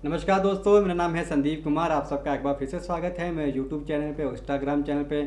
नमस्कार दोस्तों, मेरा नाम है संदीप कुमार। आप सबका एक बार फिर से स्वागत है मेरे यूट्यूब चैनल पे और इंस्टाग्राम चैनल पे।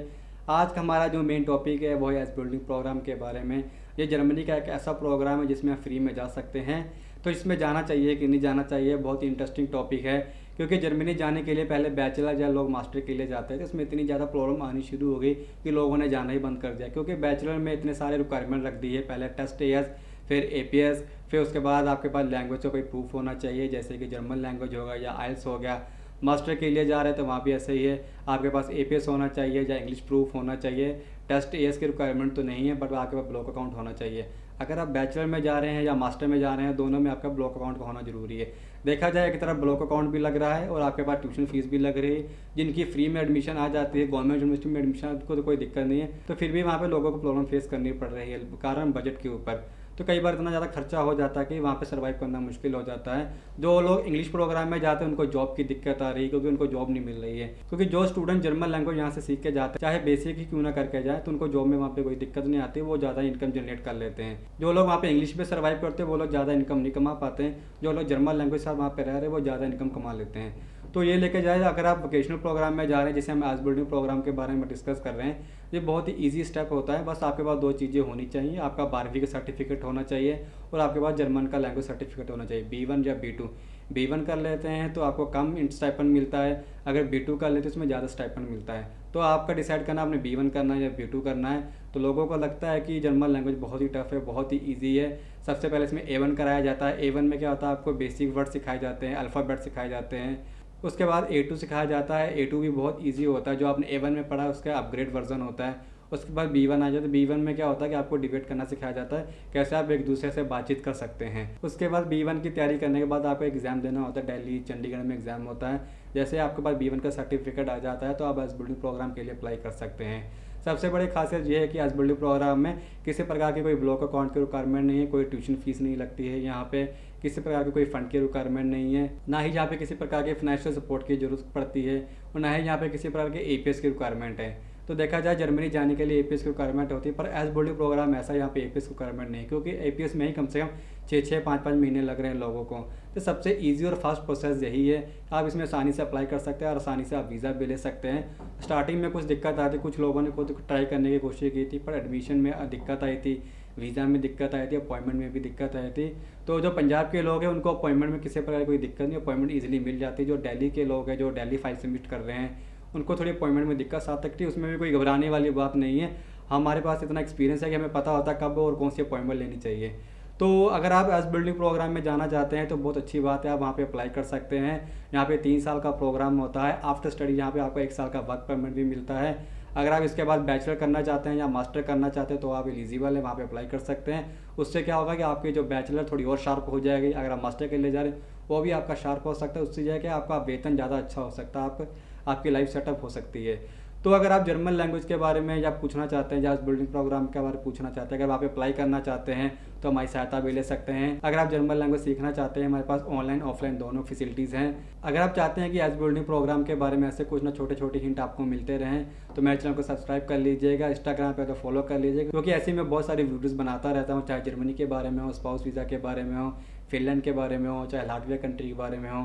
आज का हमारा जो मेन टॉपिक है वो है एस बिल्डिंग प्रोग्राम के बारे में। ये जर्मनी का एक ऐसा प्रोग्राम है जिसमें आप फ्री में जा सकते हैं। तो इसमें जाना चाहिए कि नहीं जाना चाहिए, बहुत ही इंटरेस्टिंग टॉपिक है। क्योंकि जर्मनी जाने के लिए पहले बैचलर या लोग मास्टर के लिए जाते थे, तो इसमें इतनी ज़्यादा प्रॉब्लम आनी शुरू हो गई कि लोगों ने जाना ही बंद कर दिया। क्योंकि बैचलर में इतने सारे रिक्वायरमेंट रख दी है, पहले टेस्ट एएस, फिर एपीएस, फिर उसके बाद आपके पास लैंग्वेज का कोई प्रूफ होना चाहिए, जैसे कि जर्मन लैंग्वेज होगा या आइल्स हो गया। मास्टर के लिए जा रहे हैं तो वहाँ भी ऐसे ही है, आपके पास एपीएस होना चाहिए या इंग्लिश प्रूफ होना चाहिए। टेस्ट एएस की रिक्वायरमेंट तो नहीं है, बट आपके पास ब्लॉक अकाउंट होना चाहिए। अगर आप बैचलर में जा रहे हैं या मास्टर में जा रहे हैं, दोनों में आपका ब्लॉक अकाउंट का होना जरूरी है। देखा जाए एक तरफ ब्लॉक अकाउंट भी लग रहा है और आपके पास ट्यूशन फीस भी लग रही है। जिनकी फ्री में एडमिशन आ जाती है गवर्नमेंट यूनिवर्सिटी में एडमिशन को तो कोई दिक्कत नहीं है, तो फिर भी वहाँ पे लोगों को प्रॉब्लम फेस करनी पड़ रही है कारण बजट के ऊपर। तो कई बार इतना ज़्यादा खर्चा हो जाता है कि वहाँ पे सर्वाइव करना मुश्किल हो जाता है। जो लोग इंग्लिश प्रोग्राम में जाते हैं उनको जॉब की दिक्कत आ रही है, क्योंकि उनको जॉब नहीं मिल रही है। क्योंकि जो स्टूडेंट जर्मन लैंग्वेज यहाँ से सीख के जाते हैं, चाहे बेसिक ही क्यों ना करके जाए, तो उनको जॉब में वहाँ पे कोई दिक्कत नहीं आती, वो ज़्यादा इनकम जनरेट कर लेते हैं। जो लोग वहाँ पे इंग्लिश पे सर्वाइव करते हैं वो लोग ज़्यादा इनकम नहीं कमा पाते हैं। जो लोग जर्मन लैंग्वेज साथ वहाँ पे रह रहे हैं वो ज़्यादा इनकम कमा लेते हैं। तो ये लेके जाए, अगर आप वोकेशनल प्रोग्राम में जा रहे हैं, जैसे हम आज बिल्डिंग प्रोग्राम के बारे में डिस्कस कर रहे हैं, ये बहुत ही इजी स्टेप होता है। बस आपके पास दो चीज़ें होनी चाहिए, आपका 12वीं का सर्टिफिकेट होना चाहिए और आपके पास जर्मन का लैंग्वेज सर्टिफिकेट होना चाहिए, B1 या B2। B1 कर लेते हैं तो आपको कम स्टाइपेंड मिलता है, अगर B2 कर लेते हैं तो उसमें ज़्यादा स्टाइपेंड मिलता है। तो आपका डिसाइड करना आपने B1 करना है या B2 करना है। तो लोगों को लगता है कि जर्मन लैंग्वेज बहुत ही टफ है, बहुत ही ईजी है। सबसे पहले इसमें A1 कराया जाता है। A1 में क्या होता है, आपको बेसिक वर्ड सिखाए जाते हैं, अल्फ़ाबेट सिखाए जाते हैं। उसके बाद A2 सिखाया जाता है। A2 भी बहुत इजी होता है, जो आपने A1 में पढ़ा है उसका अपग्रेड वर्जन होता है। उसके बाद B1 आ जाता है। B1 में क्या होता है कि आपको डिबेट करना सिखाया जाता है, कैसे आप एक दूसरे से बातचीत कर सकते हैं। उसके बाद B1 की तैयारी करने के बाद आपको एग्ज़ाम देना होता है, दिल्ली चंडीगढ़ में एग्ज़ाम होता है। जैसे आपके पास B1 का सर्टिफिकेट आ जाता है तो आप एस बिल्डिंग प्रोग्राम के लिए अप्लाई कर सकते हैं। सबसे बड़ी खासियत ये है कि एस बिल्डिंग प्रोग्राम में किसी प्रकार की कोई ब्लॉक अकाउंट की रिक्वायरमेंट नहीं है, कोई ट्यूशन फीस नहीं लगती है यहाँ पे, किसी प्रकार की कोई फंड की रिक्वायरमेंट नहीं है, ना ही यहाँ पे किसी प्रकार के फाइनेंशियल सपोर्ट की जरूरत पड़ती है और ना ही यहाँ पे किसी प्रकार के एपीएस की रिक्वायरमेंट है। तो देखा जाए जर्मनी जाने के लिए एपीएस की रिक्वायरमेंट होती है, पर एस बिल्डिंग प्रोग्राम ऐसा यहाँ पे एपीएस की रिक्वायरमेंट नहीं है, क्योंकि एपीएस में ही कम से कम 6-5 महीने लग रहे हैं लोगों को। तो सबसे ईजी और फास्ट प्रोसेस यही है, आप इसमें आसानी से अप्लाई कर सकते हैं और आसानी से आप वीज़ा भी ले सकते हैं। स्टार्टिंग में कुछ दिक्कत आती, कुछ लोगों ने खुद ट्राई करने की कोशिश की थी, पर एडमिशन में दिक्कत आई थी, वीज़ा में दिक्कत आई थी, अपॉइंटमेंट में भी दिक्कत आई थी। तो जो पंजाब के लोग हैं उनको अपॉइंटमेंट में किसी प्रकार की कोई दिक्कत नहीं, अपॉइंटमेंट ईजिली मिल जाती है। जो दिल्ली के लोग हैं, जो दिल्ली फाइल सबमिट कर रहे हैं, उनको थोड़ी अपॉइंटमेंट में दिक्कत आ सकती है। उसमें भी कोई घबराने वाली बात नहीं है। हमारे पास इतना एक्सपीरियंस है कि हमें पता होता है कब और कौन सी अपॉइंटमेंट लेनी चाहिए। तो अगर आप एस बिल्डिंग प्रोग्राम में जाना चाहते हैं तो बहुत अच्छी बात है, आप वहाँ पे अप्लाई कर सकते हैं। यहाँ पे 3 साल का प्रोग्राम होता है। आफ्टर स्टडी यहाँ पे आपको 1 साल का वर्क परमिट भी मिलता है। अगर आप इसके बाद बैचलर करना चाहते हैं या मास्टर करना चाहते हैं तो आप एलिजिबल है, वहाँ पे अप्लाई कर सकते हैं। उससे क्या होगा कि आपकी जो बैचलर थोड़ी और शार्प हो जाएगी। अगर आप मास्टर के लिए जा रहे हैं वो भी आपका शार्प हो सकता है, उससे जो है कि आपका वेतन ज़्यादा अच्छा हो सकता है, आपकी लाइफ सेटअप हो सकती है। तो अगर आप जर्मन लैंग्वेज के बारे में या पूछना चाहते हैं या बिल्डिंग प्रोग्राम के बारे में पूछना चाहते हैं, अगर वहाँ पे अप्लाई करना चाहते हैं तो हमारी सहायता भी ले सकते हैं। अगर आप जर्मन लैंग्वेज सीखना चाहते हैं, हमारे पास ऑनलाइन ऑफलाइन दोनों फैसिलिटीज़ हैं। अगर आप चाहते हैं कि एस बिल्डिंग प्रोग्राम के बारे में ऐसे कुछ ना छोटे छोटे हिंट आपको मिलते रहें तो मेरे चैनल को सब्सक्राइब कर लीजिएगा, इंस्टाग्राम पर तो फॉलो कर लीजिएगा, क्योंकि ऐसे में बहुत सारी वीडियोज़ बनाता रहता हूँ, चाहे जर्मनी के बारे में हो, स्पाउस वीज़ा के बारे में हो, फिनलैंड के बारे में हो, चाहे लाटविया कंट्री के बारे में हो।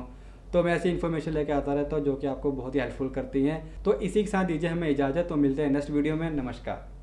तो मैं ऐसी इन्फॉर्मेशन लेके आता रहता हूँ जो कि आपको बहुत ही हेल्पफुल करती हैं। तो इसी के साथ दीजिए हमें इजाज़त, तो मिलते हैं नेक्स्ट वीडियो में। नमस्कार।